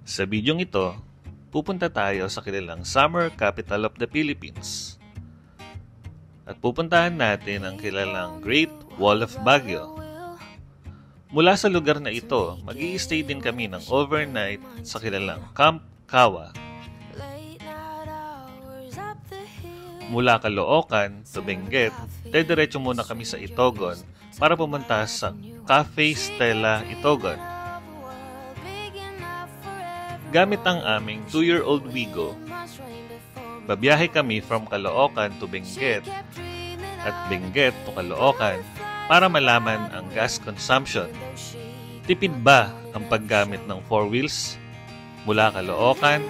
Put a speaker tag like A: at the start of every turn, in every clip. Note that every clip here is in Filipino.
A: Sa bidyong ito, pupunta tayo sa kilalang summer capital of the Philippines. At pupuntahan natin ang kilalang Great Wall of Baguio. Mula sa lugar na ito, mag-i-stay din kami ng overnight sa kilalang Camp Kawa. Mula Caloocan to Benguet, dediretso muna kami sa Itogon para pumunta sa Cafe Stella Itogon. Gamit ang aming 2-year-old Wigo, babiyahe kami from Caloocan to Benguet at Benguet to Caloocan para malaman ang gas consumption. Tipid ba ang paggamit ng 4 wheels mula Caloocan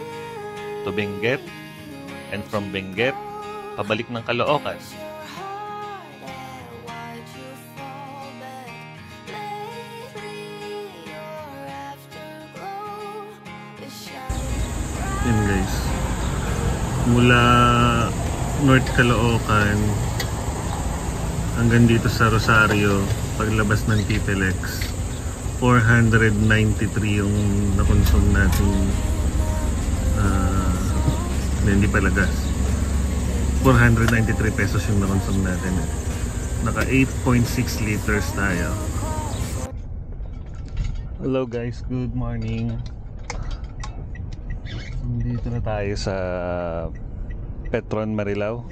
A: to Benguet and from Benguet pabalik ng Caloocan? Yan guys, mula North Caloocan hanggang dito sa Rosario, paglabas ng TPLX, 493 yung nakonsum natin, hindi pala gas, 493 pesos yung nakonsum natin. Naka 8.6 liters tayo. Hello guys, good morning. Dito na tayo sa Petron Marilao.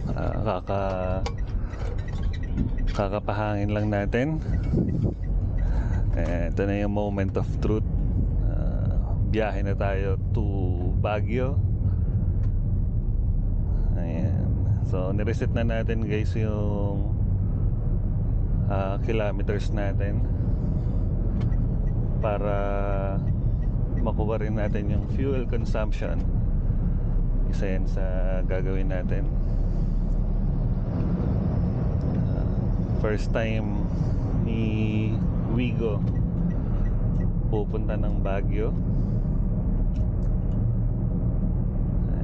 A: Kakapahangin lang natin. Ito na yung moment of truth. Biyahe na tayo to Baguio. Ayan. So nireset na natin guys yung kilometers natin para makuha rin natin yung fuel consumption. Isa yan sa gagawin natin. First time ni Wigo pupunta ng Baguio.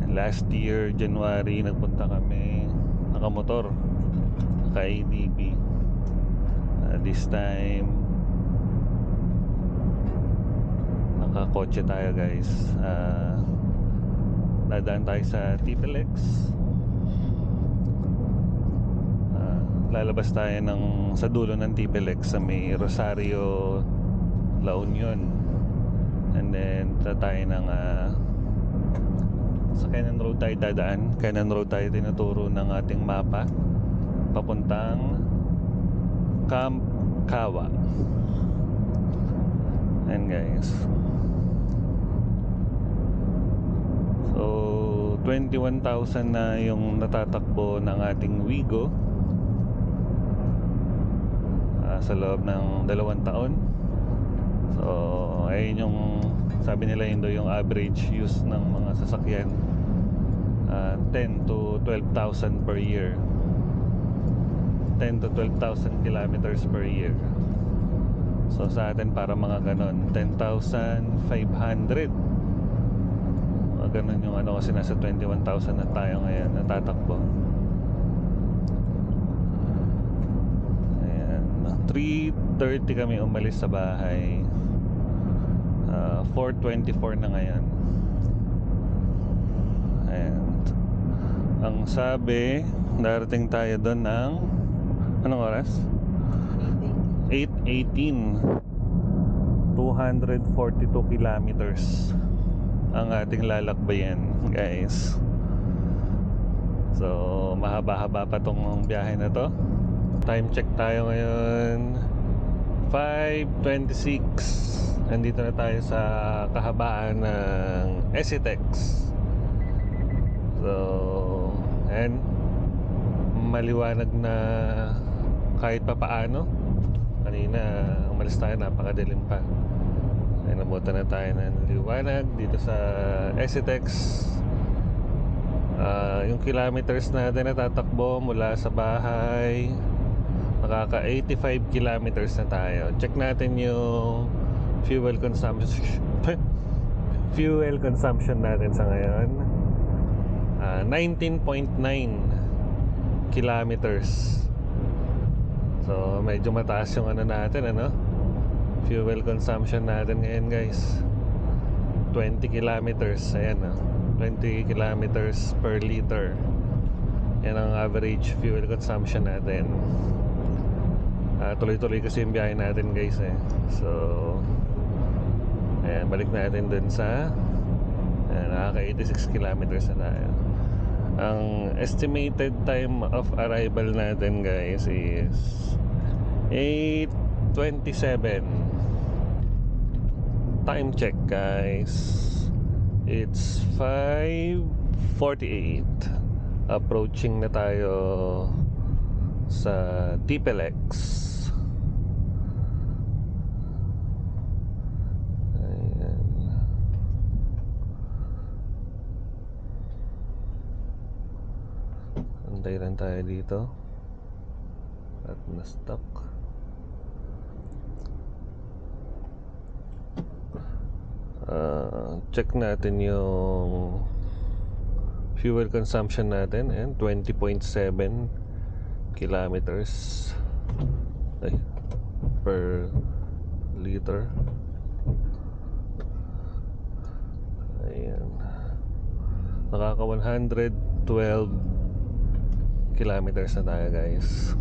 A: Last year January nagpunta kami nakamotor, naka-ADB. This time nakakotse tayo guys. Dadaan tayo sa TPLX. Lalabas tayo sa dulo ng TPLX sa may Rosario, La Union, and then tayo ng sa Cannon Road tayo dadaan. Cannon Road tayo tinuturo ng ating mapa papuntang Camp Kawa. And guys, so 21,000 na yung natatakbo ng ating Wigo sa loob ng 2 taon. So ayun yung sabi nila, yun daw yung average use ng mga sasakyan, 10 to 12,000 per year, 10 to 12,000 kilometers per year. So sa atin para mga ganon 10,500, mga ganon yung ano, kasi nasa 21,000 na tayo ngayon natatakbo. Ayan, 3:30 kami umalis sa bahay, 4:24 na ngayon. And ang sabi, darating tayo doon ng anong oras? 8:18. 242 kilometers ang ating lalakbayan guys. So mahaba-haba pa tong biyahe na to. Time check tayo ngayon 5:26. Nandito na tayo sa kahabaan ng ECTEX. So and maliwanag na kahit pa paano. Kanina umalis tayo, napakadilim pa. Ay, nabutan na tayo ng liwanag dito sa ECTEX. Yung kilometers natin na tatakbo mula sa bahay, nakaka 85 kilometers na tayo. Check natin yung fuel consumption natin sa ngayon, 19.9 kilometers. So medyo mataas yung ano natin, fuel consumption natin ngayon guys. 20 kilometers. Ayan, 20 kilometers per liter. Yan ang average fuel consumption natin. Tuloy-tuloy kasi yung biyahe natin, guys, eh. So ayan, balik natin dun sa nakaka 86 kilometers na tayo. Ang estimated time of arrival natin, guys, is 8:27. Time check, guys. It's 5:48. Approaching na tayo sa TPLX. Ayan. Antay lang tayo dito at na-stuck. Check natin yung fuel consumption natin. Ayan, 20.7 kilometers per liter. Ayan, nakaka 112 kilometers na tayo, guys.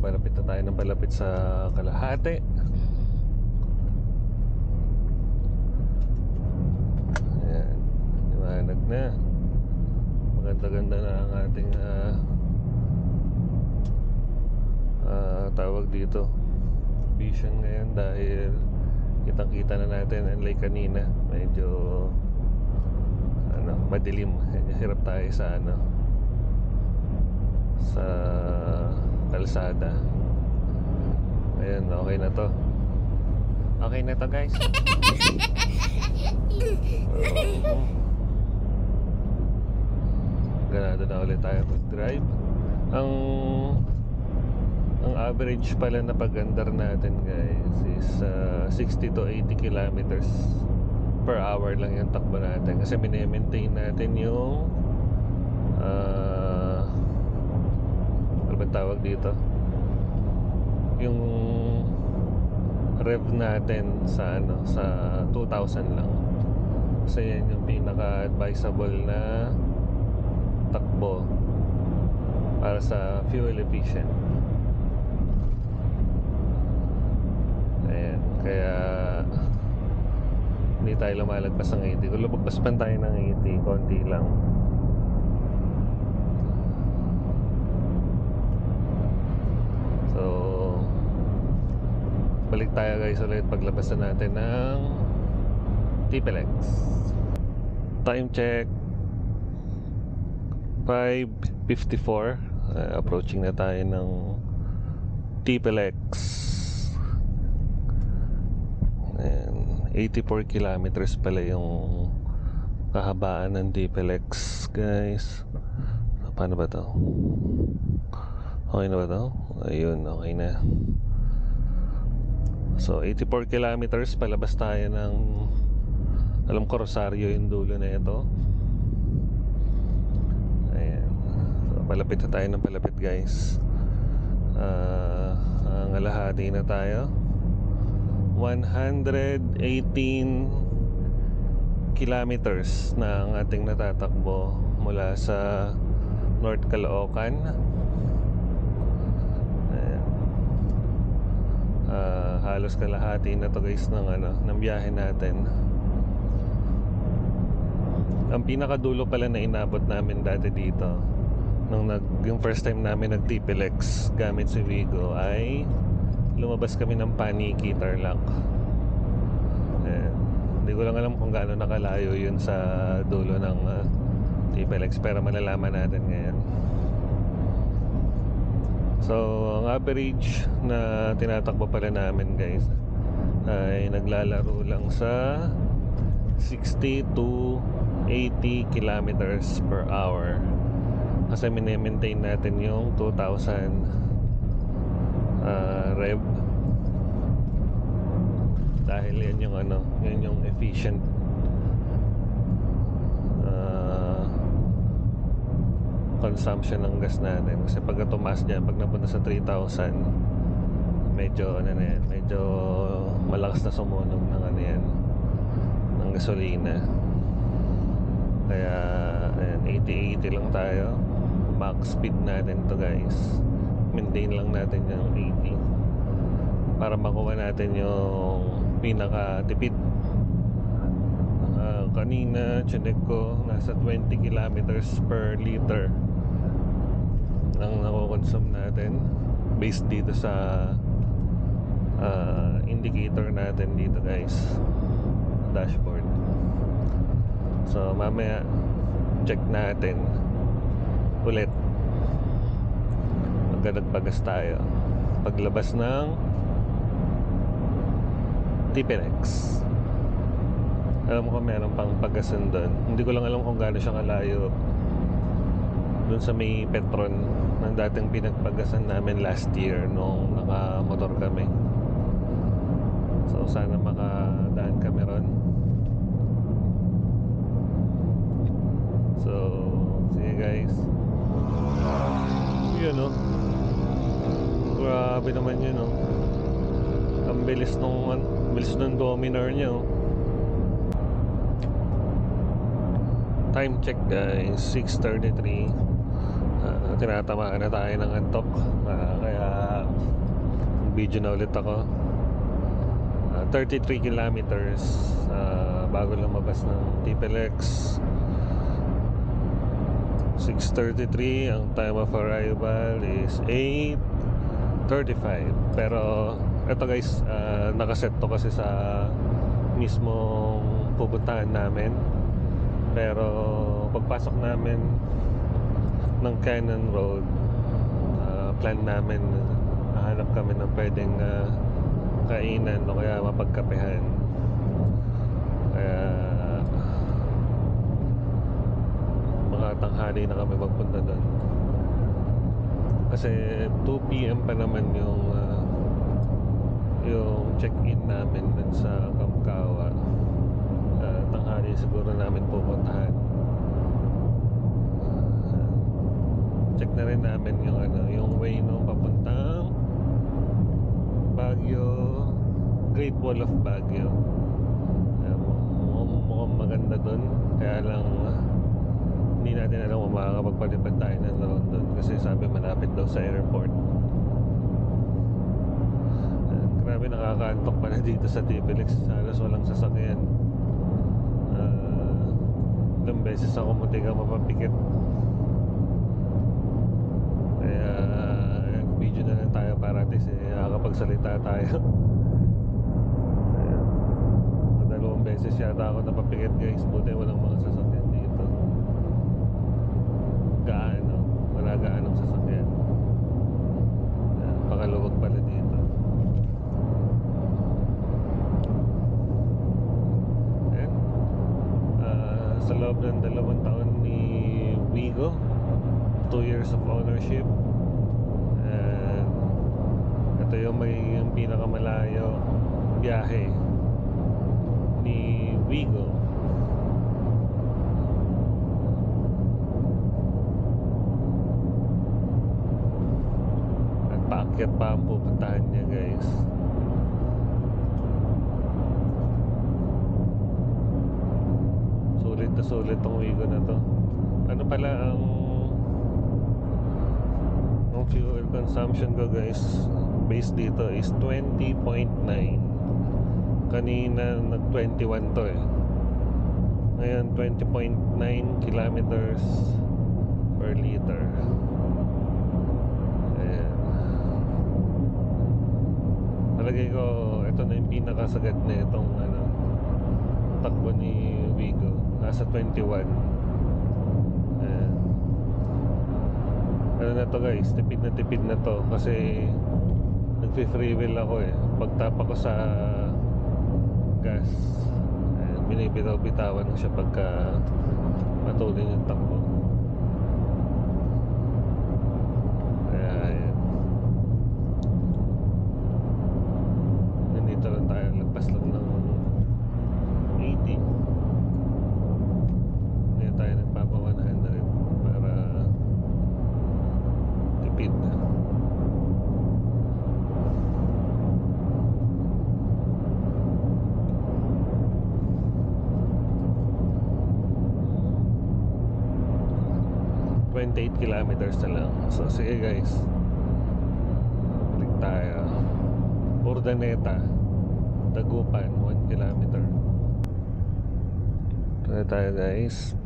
A: Palapit na tayo ng palapit sa kalahati. Ayan, liwanag na. Maganda-ganda na ang ating tawag dito, vision ngayon, dahil kitang-kita na natin, unlike kanina medyo madilim. Hirap tayo sa sa kalsada. Ayan, okay na to. Okay na to, guys. Ganado na ulit tayo mag-drive. Ang average pala na pag-andar natin, guys, is 60 to 80 kilometers per hour lang yung takbo natin, kasi mini-maintain natin yung ano ba tawag dito, yung rev natin sa sa 2,000 lang, kasi yan yung pinaka-advisable na takbo para sa fuel efficient. Ayan, kaya hindi tayo lumalagpas ng 80. Kung lumagpas pa tayo ng 80, konti lang. So balik tayo, guys, ulit paglabas na natin ng TPLX. Time check 5:54. Approaching na tayo ng TPLX. And 84 kilometers pala yung kahabaan ng TPLX, guys. Paano ba to? Okay na ba to? Ayun, okay na. So 84 kilometers, palabas tayo ng, alam ko Rosario yung dulo na ito. Ayan, so palapit na tayo ng palapit, guys. Ang alahati na tayo. 118 kilometers na ang ating natatakbo mula sa North Caloocan. Halos kalahati na to, guys, ng biyahe natin. Ang pinakadulo pala na inabot namin dati dito nung yung first time namin nag-TPLX gamit si Vigo, ay lumabas kami ng Paniki, Tarlac. Hindi ko lang alam kung gaano nakalayo yun sa dulo ng TPLX, pero malalaman natin ngayon. So ang average na tinatakbo pala namin, guys, ay naglalaro lang sa 60 to 80 kilometers per hour, kasi mini-maintain natin yung 2,000 rev, dahil yan yung yan yung efficient consumption ng gas natin. Kasi pag tumaas dyan, pag napunta sa 3,000, medyo medyo malakas na sumunog ng yan, ng gasolina. Kaya ayan, 80-80 lang tayo. Max speed natin to guys. Maintain lang natin yung 80 para makuha natin yung pinaka-tipid. Kanina chinek ko nasa 20 kilometers per liter ang nakokonsume natin based dito sa indicator natin dito guys, dashboard. So mamaya check natin ulit pagka nagpagas tayo paglabas ng TPLX. Alam ko meron pang pagasan doon. Hindi ko lang alam kung gaano siya kalayo doon sa may Petron ng dating pinagpagasan namin last year nung nakamotor kami. So sana makadaan kami ron. So sige guys, yun o, grabe naman yun o. Ang bilis nung Dominar niya o. Time check guys, 6:33. Tinatamaan na tayo ng antok, kaya video na ulit ako. 33 kilometers bago lumabas ng TPLX. 6:33. Ang time of arrival is 8:35. Pero eto guys, nakaset to kasi sa mismong pupuntahan namin. Pero pagpasok namin ng Cannon Road, plan namin hanap kami ng pwedeng kainan o kaya mapagkapehan. Kaya mga tanghali na kami magpunta doon kasi 2 PM pa naman yung check-in namin dun sa Kamkawa. Tanghali siguro namin pupuntahan. Check na rin namin yung way nung papuntang Baguio, Great Wall of Baguio. Mukhang maganda dun, kaya lang hindi natin alam kung makakapagpalipad tayo ng drone dun kasi sabi malapit daw sa airport. Grabe, nakakaantok pala dito sa TPLX. Halos walang sasakyan. Ilang beses ako muntigang mapapikit. Kaya video na lang tayo para at least nakakapagsalita tayo. Dalawang beses yata ako napapikit guys. Buti walang mga sasakyan dito. Wala gaanong sasakyan. Pakaluwag pala dito. Sa loob ng 2 taon ni Wigo, 2 years of ownership, and ito yung pinakamalayo biyahe ni Wigo. At paakyat pa ang pupuntahan niya guys. Sulit tong Wigo na to. Ano pala ang fuel consumption ko guys, base dito is 20.9. Kanina nag 21 to ngayon 20.9 kilometers per liter. Ayan. Palagay ko ito na yung pinakasagad na itong takbo ni Wigo. Nasa 21. Ano na to guys, tipid na to kasi nagfi-free wheel ako pagtapa ko sa gas, binibitaw-bitawan ko siya pagka matuloy yung takbo. Kaya ayan, nandito lang tayo, lagpas lang ng 80. Ngayon tayo nagpapa 100 para tipid. 28 kilometers na lang. So sige guys, balik tayo. Urdaneta, Dagupan, 1 kilometer. Tara tayo guys,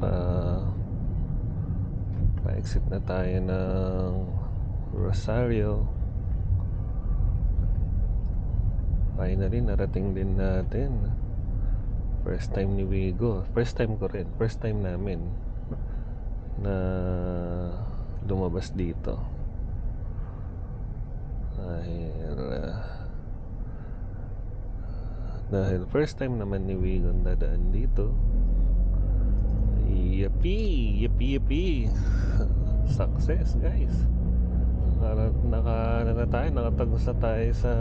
A: pa-exit na tayo ng Rosario. Finally, narating din natin. First time ni Wigo. First time ko rin. First time namin na lumabas dito. Dahil first time naman ni Wigo dadaan dito. Yippee! Yippee! Yippee! Success guys! Nakatagos na tayo sa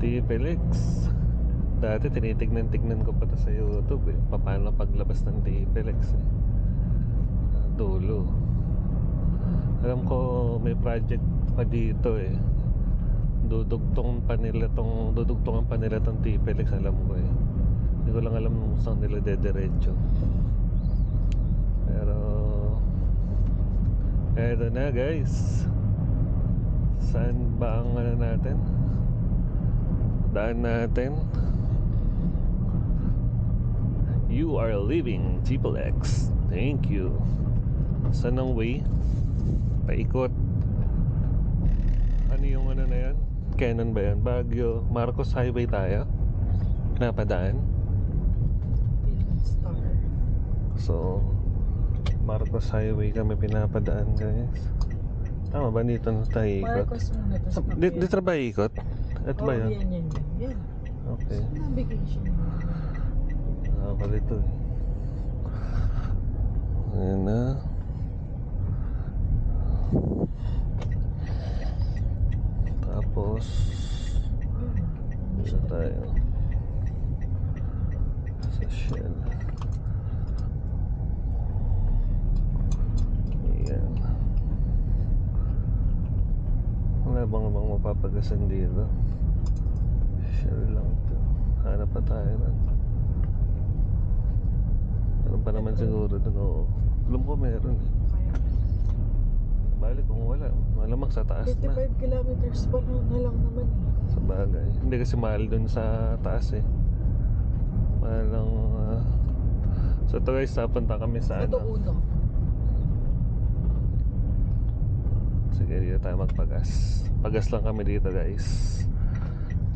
A: TPLX. Dati tinitignan ko pa to sa YouTube eh, paano paglabas ng TPLX eh. Dulo. Alam ko may project pa dito eh. Dudugtungan pa nila tong TPLX, alam ko eh. Hindi ko lang alam kung saan nila dediretso. Pero eto na guys. Saan ba ang natin? Daan natin. You are leaving TPLX. Thank you. Saan ang way? Paikot. Ano yung na yan? Canon ba yan? Baguio. Marcos Highway tayo. Pinapadaan.
B: Star.
A: So Marcos Highway kami pinapadaan guys. Tama ba dito na tayo ikot?
B: Marcos muna to sa
A: Dito ba ikot? Ito ba yan?
B: Yan.
A: Okay.
B: Navigation.
A: Nakakalito eh. Ayan na. Tapos dito tayo sa Shell. Ayan. Wala bang mapapagasan dito? Shell lang ito. Hanap pa tayo na. Meron pa naman siguro dun. Oo. Alam ko meron eh. Balik kung wala. Malamang sa taas na.
B: 55 kilometers pa na lang naman eh.
A: Sa bagay. Hindi kasi mahal dun sa taas eh. Mahal lang. So ito guys, napunta kami sa
B: Ito
A: ano.
B: uno.
A: Sige, dito tayo magpagas. Pagas lang kami dito guys.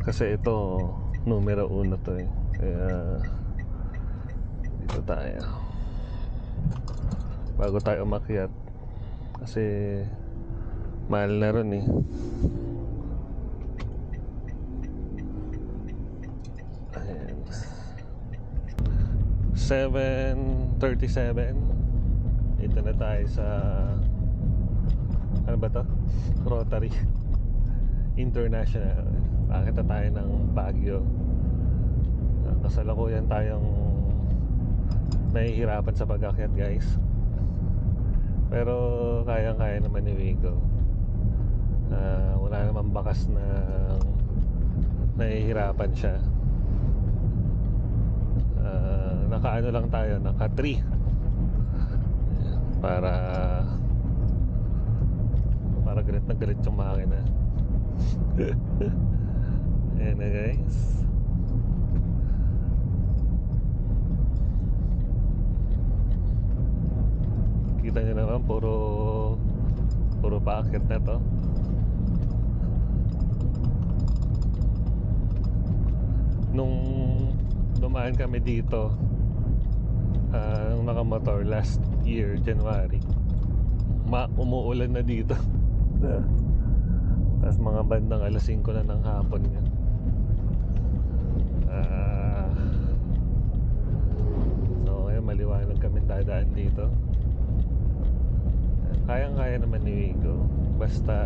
A: Kasi ito numero 1 to eh. Kaya dito tayo. Bago tayo umakyat. Kasi mahal na ron eh. Ayan. 7:37. Dito na tayo sa ano ba to? Rotary International. Nakita tayo ng Baguio. Kasalukuyan tayong nahihirapan sa pag-akyat guys. Pero kayang-kaya naman ni Wigo. Wala namang bakas na nahihirapan siya. Naka-ano lang tayo, naka-3 para galit na galit yung makina. Ayan na guys. Kita nyo naman, puro paakyat na to. Nung dumaan kami dito, nung nakamotor last year, January, umuulan na dito. Tapos mga bandang alas 5 na ng hapon yun. So ngayon maliwanag kami dadaan dito. Kayang-kaya naman ni Wigo. Basta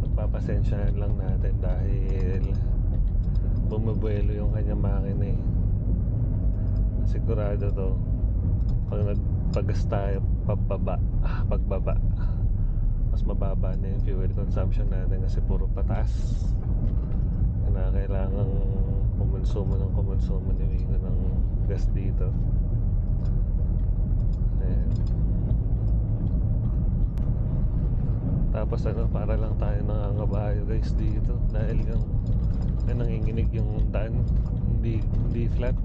A: magpapasensyahan lang natin dahil bumubuelo yung kanyang makina eh. Sigurado to pag nagpagas tayo pagbaba mas mababa na yung fuel consumption natin kasi puro pataas na kailangang kumonsumo ni Wigo ng gas dito. Ayan. Tapos ano, para lang tayo nangangabayo guys dito dahil yung nanginginig yung daan, hindi flat.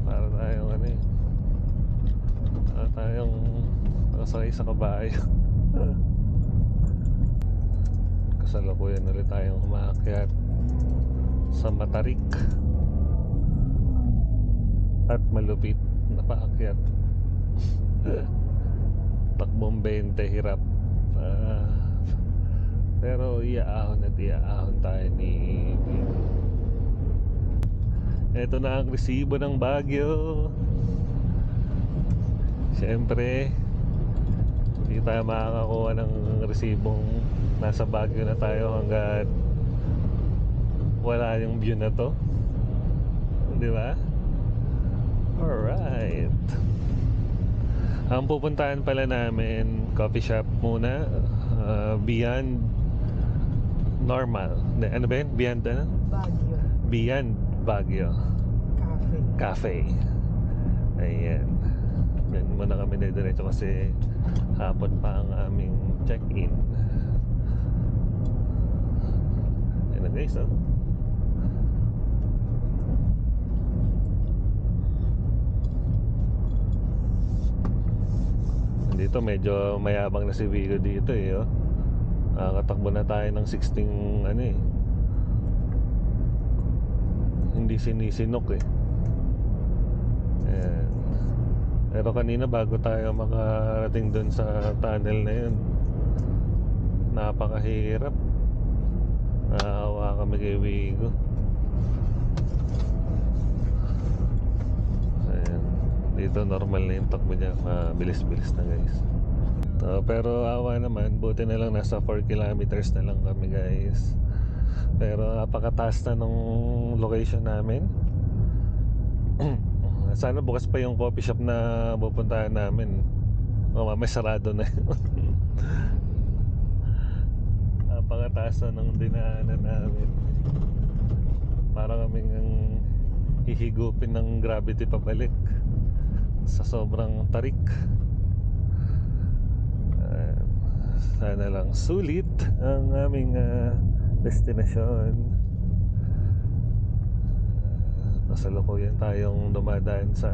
A: Para tayong ano eh, para tayong nakasakay sa kabayo. Kasalukuyan ulit tayong umaakyat sa matarik at malupit na paakyat. Takbong 20 hirap, pero iaahon at iaahon tayo ni Vigo. Ito na ang resibo ng Baguio. Siyempre hindi tayo makakakuha ng resibong nasa Baguio na tayo hanggat wala yung view na to, di ba? Alright. Ang pupuntahan pala namin, coffee shop muna, Beyond Normal. Ano ba yun? Beyond ano?
B: Baguio.
A: Beyond Baguio
B: Cafe.
A: Cafe. Ayan. Yan muna kami diretso kasi hapon pa ang aming check-in. Ayan na guys, oh. Dito medyo mayabang na si Vigo dito eh, oh. Nakatakbo na tayo ng 16 ano eh. Hindi sinisinok eh. Ayan. Pero kanina bago tayo makarating dun sa tunnel na yun, napakahirap. Naawa kami kay Vigo. Ayan. Dito normal na yung takbo niya, mabilis-bilis na guys. Pero awa naman, buti na lang nasa 4 kilometers na lang kami guys. Pero napakataas na nung location namin. Sana bukas pa yung coffee shop na pupuntahan namin. May sarado na yun. Napakataas na nung dinaanan namin. Para kaming hihigupin ng gravity pabalik sa sobrang tarik. Sana lang sulit ang aming destinasyon. Kasalukuyan tayong dumadaan sa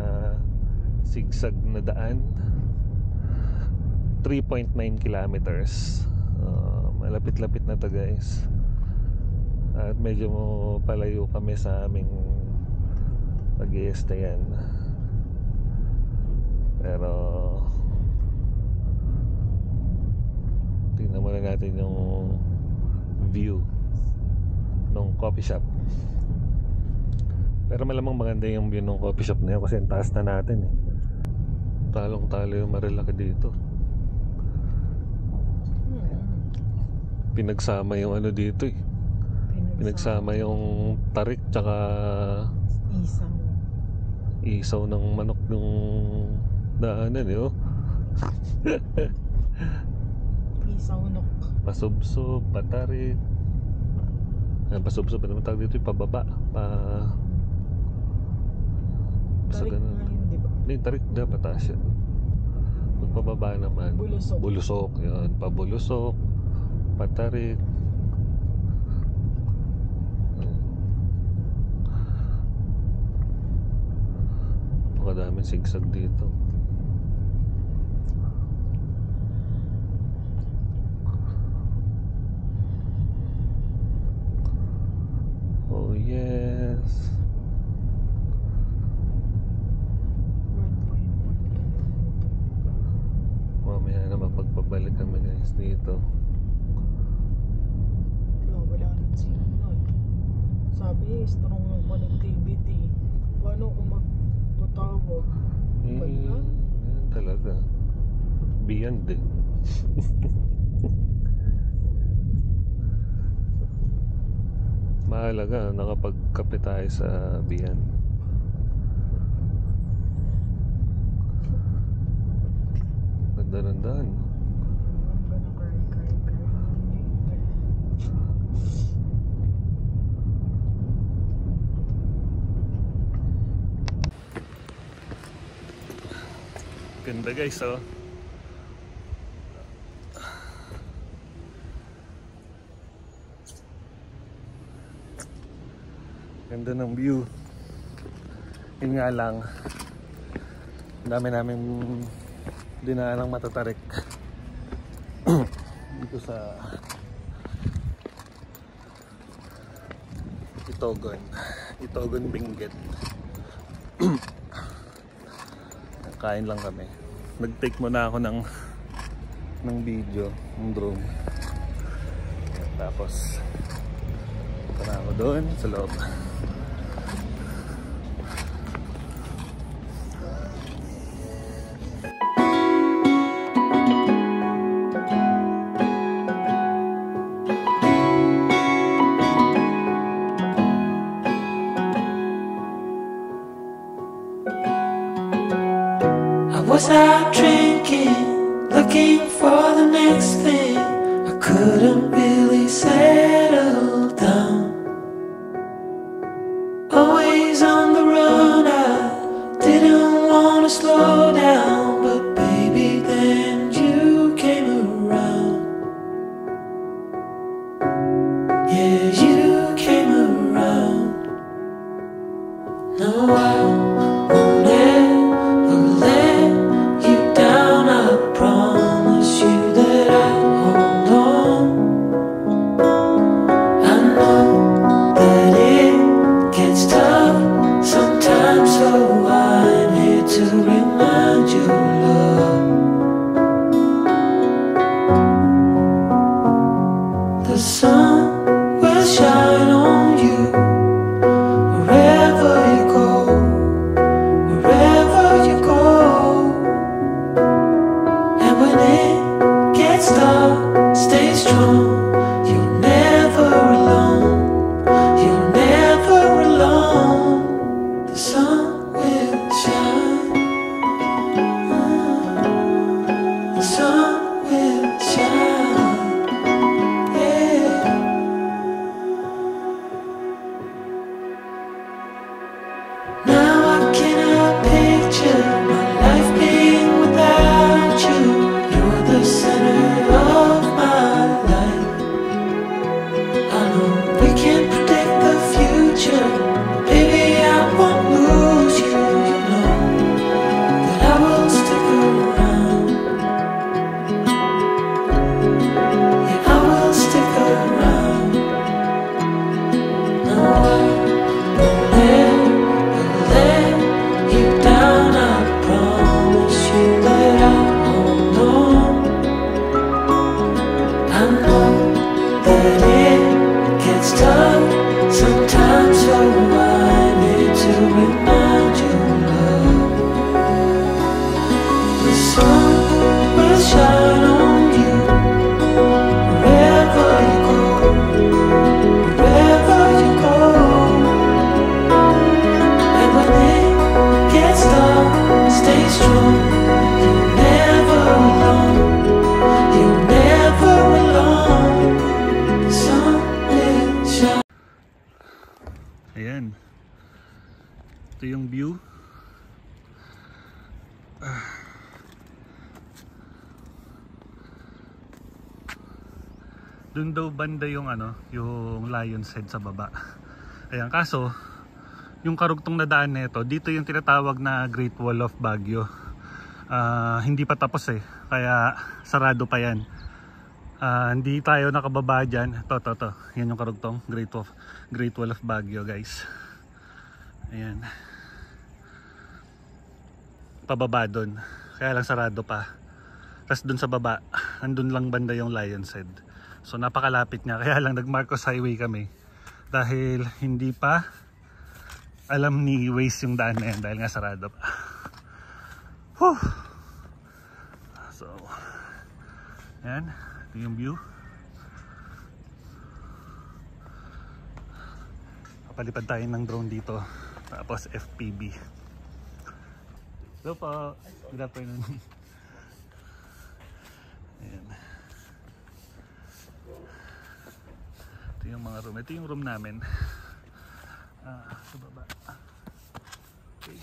A: zigzag na daan. 3.9 kilometers. Malapit-lapit na to guys. At medyo palayo kami sa aming pag-i-stayan. Pero tingnan muna natin yung view ng coffee shop. Pero malamang maganda yung view ng coffee shop na yun kasi ang taas na natin eh. Talong-talo yung Marilaki dito. Pinagsama yung ano dito eh. Pinagsama yung tarik tsaka isaw ng manok yung daanan eh, oh.
B: Isawnok.
A: Pasubsob, patarik. Pasubsob, ano naman tawag dito yung pababa.
B: Tarik
A: ganun.
B: nga yun, diba?
A: Hindi, tarik na pataas yan. Pagpababa naman
B: Bulusok.
A: Bulusok, yun. Pabulusok, patarik. Pakadaming sigsag dito. Oh yes.
B: 1.1
A: Mamaya na mapagpabalik kami guys dito.
B: wala nang signal. Sabi, strong ng connectivity. Paano kung magtutawag?
A: Yan talaga. Beyond eh. Mahalaga nakapagkape tayo sa Beyond. Ganda ng daan.
B: I'm gonna cry.
A: Ganda guys, oh. Ganda ng view. Yun nga lang, ang dami namin dinaanang matatarik dito sa Itogon Benguet. Kain lang kami. Nag-take muna ako ng video, ng drone. Tapos punta na ako doon sa loob.
C: Was out drinking, looking for the next thing. I couldn't really settle down. Always on the run, I didn't want to slow down. But baby, then you came around. Yeah, you came around. No, I won't ever let you down. I promise you that I'll hold on. I know that it gets tough sometimes, so I'm here to remind you, love. The sun will shine on you wherever you go. Wherever you go, and when it gets dark, stay strong. You're never alone. You're never alone. The sun will shine. The sun will shine. Yeah. Now I cannot picture my life being without you. You're the center of my life. I know we can't predict the future, but baby, I won't lose you. You know that I will stick around. Yeah, I will stick around. No, I won't let you down. I promise you that I'll hold on. I know that it gets tough sometimes, so I'm here to remind you, love. The sun will shine on you wherever you go. Wherever you go. And when it gets dark, stay strong. You're never alone. You're never alone. The sun will shine.
A: Ayan. Ito yung view. Doon daw banda yung yung Lion's Head sa baba. Ayan, kaso yung karugtong na daan nito, dito yung tinatawag na Great Wall of Baguio. Hindi pa tapos kaya sarado pa yan. Hindi tayo nakababa dyan. To. Yan yung karugtong Great Wall of Baguio, guys. Ayan. Pababa doon. Kaya lang sarado pa. Tapos doon sa baba, andun lang banda yung Lion's Head. So napakalapit niya. Kaya lang nag-Marcos Highway kami. Dahil hindi pa alam ni Waze yung daan na yan. Dahil nga sarado pa. Whew. So, ayan. Ito yung view. Kapalipad tayo ng drone dito. Tapos FPV. Hello po. Good afternoon. Ayan. Ito yung mga room. Ito yung room namin. Sa baba. Okay.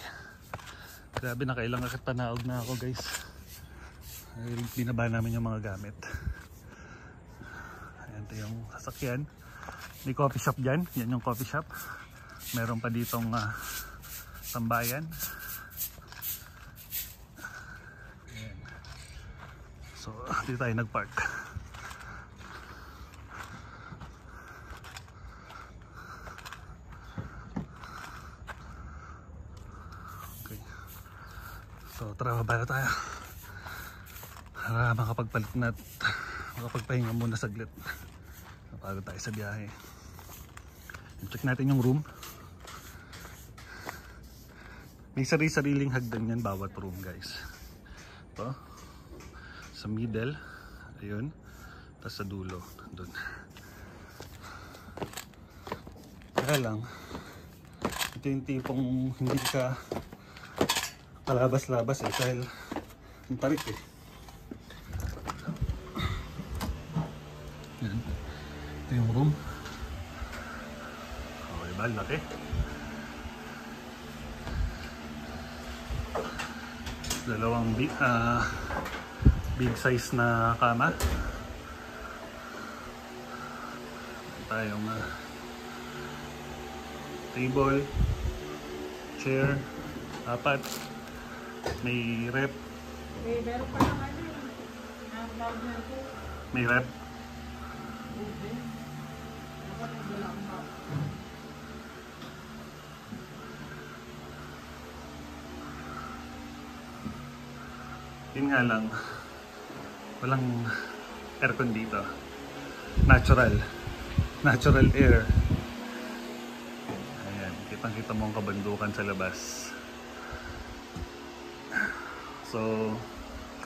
A: Grabe, nakailang akit panaog na ako, guys. Binaba namin yung mga gamit. Ayan, ito yung sasakyan. May coffee shop dyan. Yan yung coffee shop. Meron pa ditong tambayan. Ayan. So dito tayo nagpark. Okay. So tara, baba tayo para makapagpalit na at makapagpahinga muna saglit. Napagod tayo sa biyahe. Check natin yung room. May sariling hagdan yan bawat room, guys. Ito sa middle, ayun, tapos sa dulo doon. Kaya lang ito yung tipong hindi ka kalabas-labas dahil yung tarik yan. Ito yung room. Diba, laki. Dalawang big size na kama. Tayong table, chair, 4. May rep.
B: Meron pa naman
A: May rep. Yun nga lang, walang aircon dito. Natural air. Ayan, kitang-kita mo ang kabandukan sa labas. So,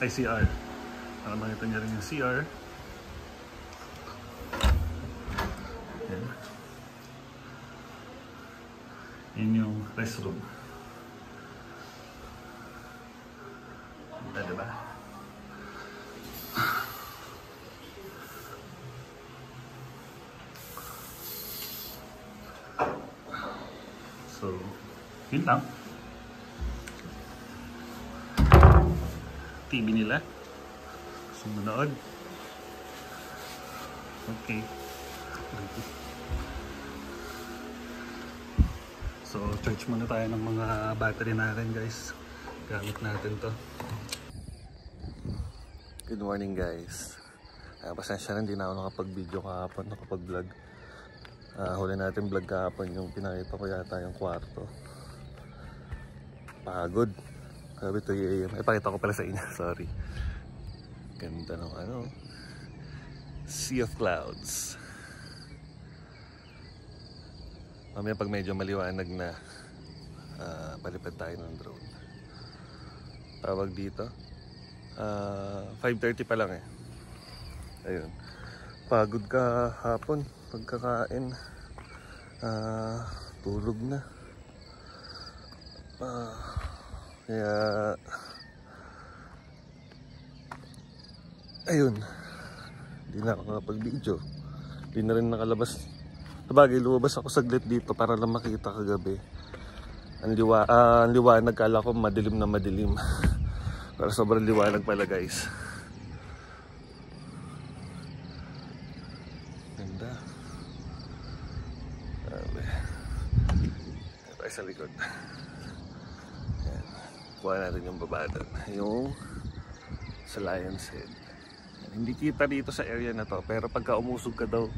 A: kay CR. Para makita niya rin yung CR. Ayan. Yun yung restroom. Diba? So, yun lang. TV nila. Sumunod. Okay. So, charge muna tayo ng mga battery natin, guys. Gamit natin to. Good morning, guys. Pasensya na, hindi na ako nakapag-video kahapon, nakapag-vlog. Huli natin vlog kahapon, yung pinakita ko yata yung kwarto. Pagod. Sabi 3 AM. Ipakita ko pala sa inyo, sorry. Ganda ng Sea of Clouds. Mamaya pag medyo maliwanag na, palipad tayo ng drone. Tawag dito. 5:30 pa lang Ayun. Pagod ka hapon. Pagkakain. Tulog na. Kaya ayun. Hindi na ako nakapag-video. Hindi na rin nakalabas. Sabagay, lumabas ako saglit dito para lang makita kagabi. Ang liwanag, kala ko madilim na madilim. Pero sobrang liwanag pala, guys. Ganda. Sabi. Tayo sa likod. Yan. Kuha natin yung baba doon. Yung sa Lion's Head. Hindi kita dito sa area na to. Pero pagka umusog ka daw,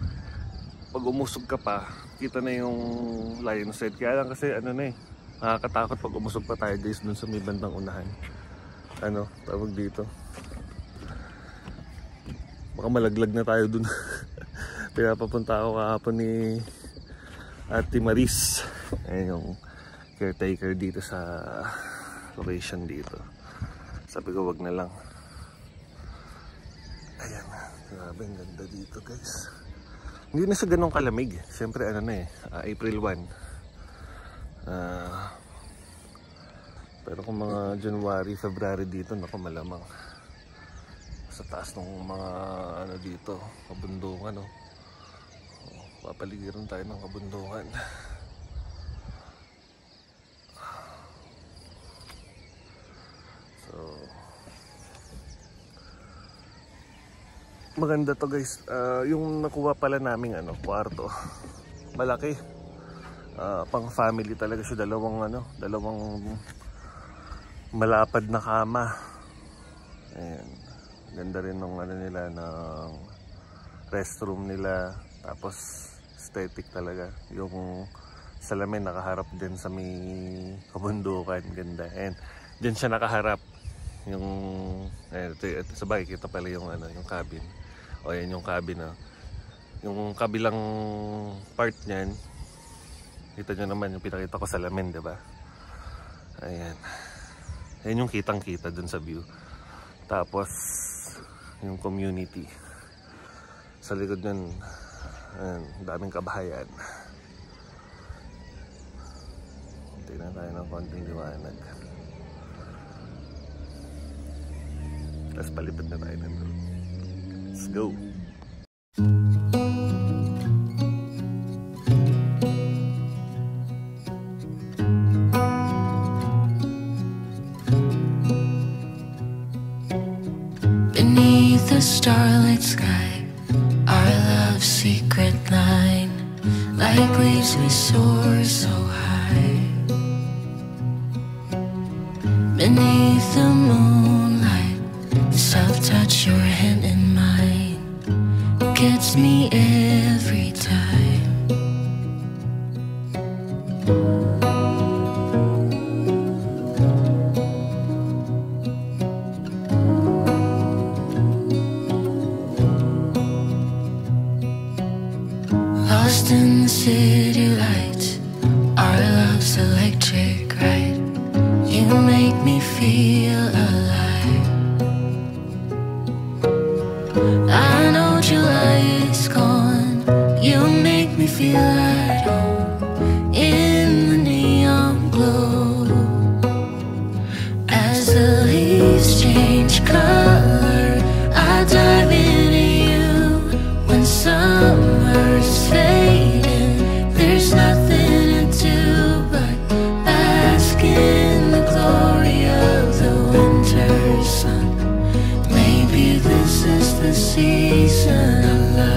A: pag umusog ka pa, kita na yung Lion's Head. Kaya lang kasi nakakatakot pag umusog pa tayo, guys, dun sa may bandang unahan. Tawag dito, baka malaglag na tayo dun. Pinapapunta ako kahapon ni Ate Maris, yung caretaker dito sa location dito. Sabi ko wag na lang. Ayan, grabe ang ganda dito, guys. Hindi na siya ganun kalamig. Siyempre April 1. Pero kung mga January, February dito, naku, malamang sa taas ng mga dito, kabundukan, papaligiran tayo ng kabundukan. So maganda to, guys. Yung nakuha pala naming kwarto, malaki. Pang family talaga siya, dalawang malapad na kama. Ayan. Ganda rin ng nila, ng restroom nila. Tapos aesthetic talaga. Yung salamin nakaharap din sa may kabundukan, ganda. And diyan siya nakaharap. Yung ito sa bahay, kita pala yung yung cabin. O yan yung cabin, yung kabilang part niyan. Kita nyo naman yung pinakita ko sa salamin, diba? Ayan. Ayan yung kitang-kita dun sa view. Tapos, yung community. Sa likod nun, ayan, daming kabahayan. Tingnan tayo ng konting liwanag. Tapos palipad na tayo ng road. Let's go!
C: Beneath the starlit sky, our love's secret line, like leaves we soar so high. Beneath the moonlight, the soft touch your hand in mine gets me every time. Lost in the city lights, our love's electric, right? You make me feel alive. I know July is gone. You make me feel at home in the neon glow. As the leaves change color, I dive into you. When summer's fading, there's nothing to do but bask in the glory of the winter sun. Maybe this is the season of love.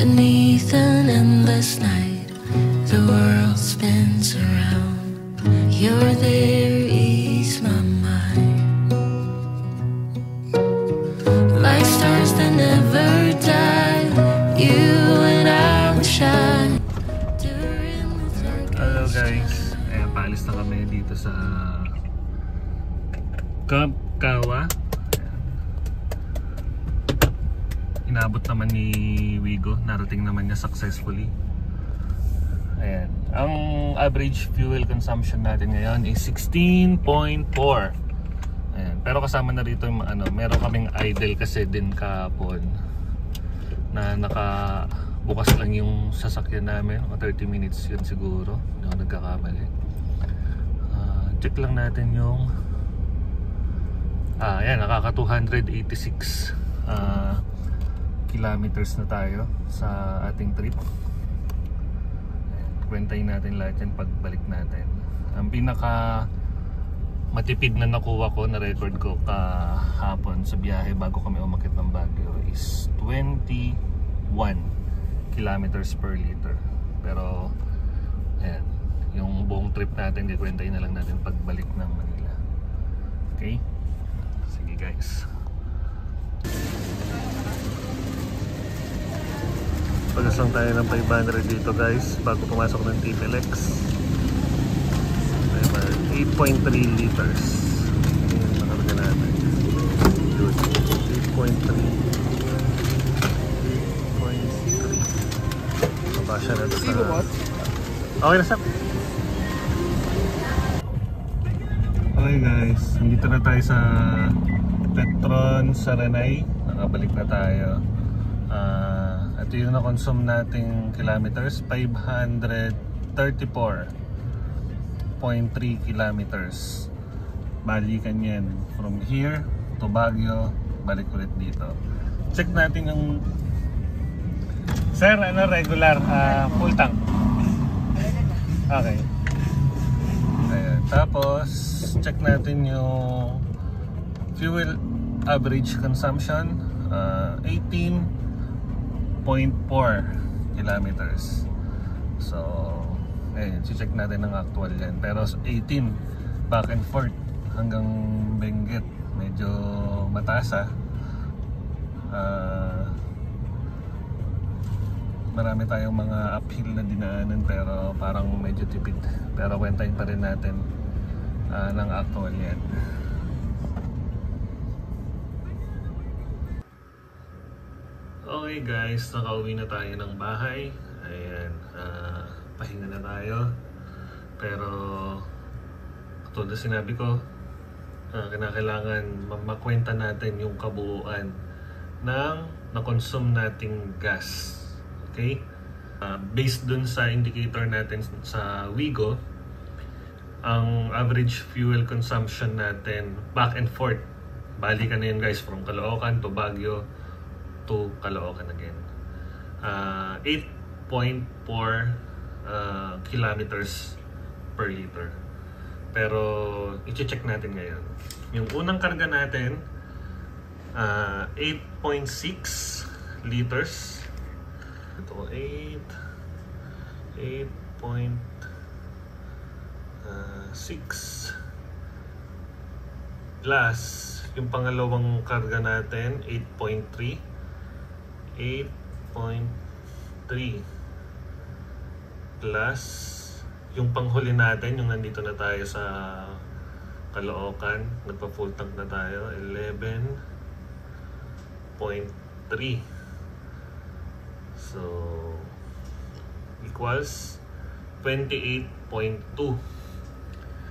C: Beneath an endless night, the world spins around. You're there, ease my mind. Like stars that never die, you and I will shine during the
A: Hello guys, ayan, paalis na kami dito sa Camp Kawa. Inabot naman ni Wigo, narating naman niya successfully. Ayan. Ang average fuel consumption natin ngayon is 16.4. Ayan. Pero kasama na rito yung meron kaming idle kasi din kahapon na nakabukas lang yung sasakyan namin. 30 minutes yun siguro, hindi ako nagkakamali. Check lang natin yung ayan, nakaka 286 kilometers na tayo sa ating trip. Kwentahin natin lahat yan pagbalik natin. Ang pinaka matipid na nakuha ko, na record ko kahapon sa biyahe bago kami umakyat ng Baguio is 21 kilometers per liter. Pero ayan, yung buong trip natin kwentahin na lang natin pagbalik ng Manila. Okay? Sige guys. Pagas lang tayo ng 500 dito guys bago pumasok ng TPLX. 8.3 liters yung nakarga natin. 8.3 mabasya na ito sa okay na sap. Okay guys, nandito na tayo sa Petron Saranay. Nakabalik na tayo. Ito yung na-consume nating kilometers, 534.3 kilometers. Balikan yan from here to Baguio, balik ulit dito. Check natin yung sir, regular full tank. Okay. Tapos check natin yung fuel average consumption, 18.4 kilometers. So ayun, check natin ang actual yan. Pero 18 back and forth hanggang Benguet, medyo mataas marami tayong mga uphill na dinaanan pero parang medyo tipid. Pero kwentahin pa rin natin ng actual yan. Okay guys, nakauwi na tayo ng bahay. Ayan, pahinga na tayo. Pero tulad na sinabi ko, kinakailangan makwenta natin yung kabuuan ng na-consume nating gas. Okay? Based dun sa indicator natin sa Wigo, ang average fuel consumption natin back and forth, balikan na yun guys, from Caloocan to Baguio to Caloocan again, 8.4 kilometers per liter. Pero i-check natin ngayon yung unang karga natin, 8.6 liters. Ito 8.6 plus yung pangalawang karga natin 8.3 plus yung panghuli natin, yung nandito na tayo sa Caloocan, nagpa full tank na tayo, 11.3. So equals 28.2.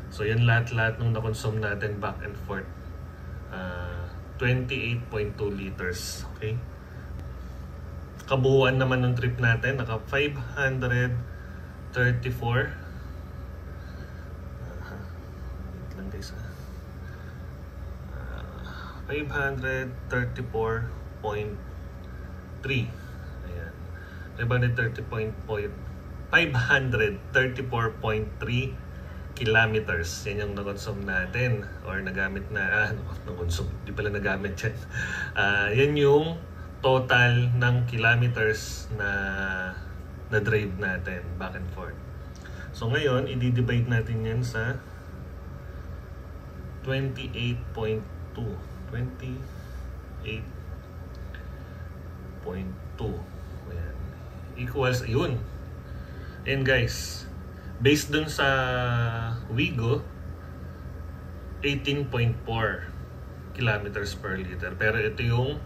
A: So yan lahat-lahat nung na-consume natin back and forth, 28.2 liters. Okay, kabuuan naman ng trip natin, naka 534 534.3. Ayan, 534.3 kilometers. Yan yung na-consume natin or nagamit na, na-consume, di pala nagamit yan. Yan yung total ng kilometers na drive natin back and forth. So ngayon, i-divide natin yan sa 28.2. 28.2. Ayan. Equals, ayun. And guys, based dun sa Wigo, 18.4 kilometers per liter. Pero ito yung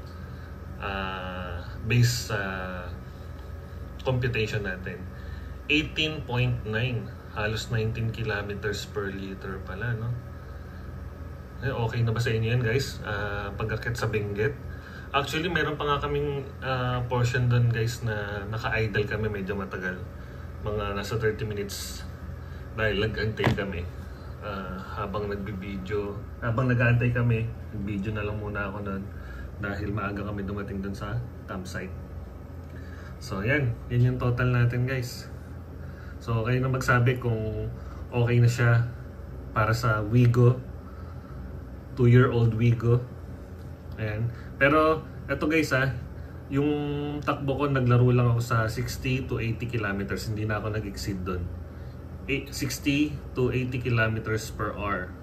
A: base sa computation natin. 18.9, halos 19 kilometers per liter pala, no? Okay na ba sa inyo yan guys? Pagkakit sa Benguet. Actually, meron pa nga kaming portion doon guys na naka-idle kami medyo matagal. Mga nasa 30 minutes dahil nag-antay kami. Habang nagbibideo, habang nag-aantay kami, nag-video na lang muna ako noon dahil maaga kami dumating doon sa campsite. So yan yung total natin guys. So kayo na magsabi kung okay na siya para sa Wigo, 2-year-old Wigo. Ayan. Pero eto guys yung takbo ko, naglaro lang ako sa 60 to 80 kilometers. Hindi na ako nag-exceed doon. 60 to 80 kilometers per hour.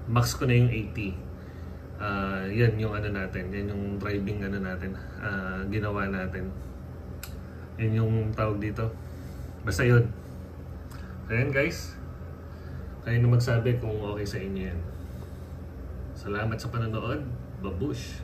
A: Max ko na yung 80. Yan yung ano natin. Yan yung driving ano natin. Ginawa natin. Yan yung tawag dito. Basta yun. Ayan guys. Kayo na magsabi kung okay sa inyo yan. Salamat sa panonood. Babush!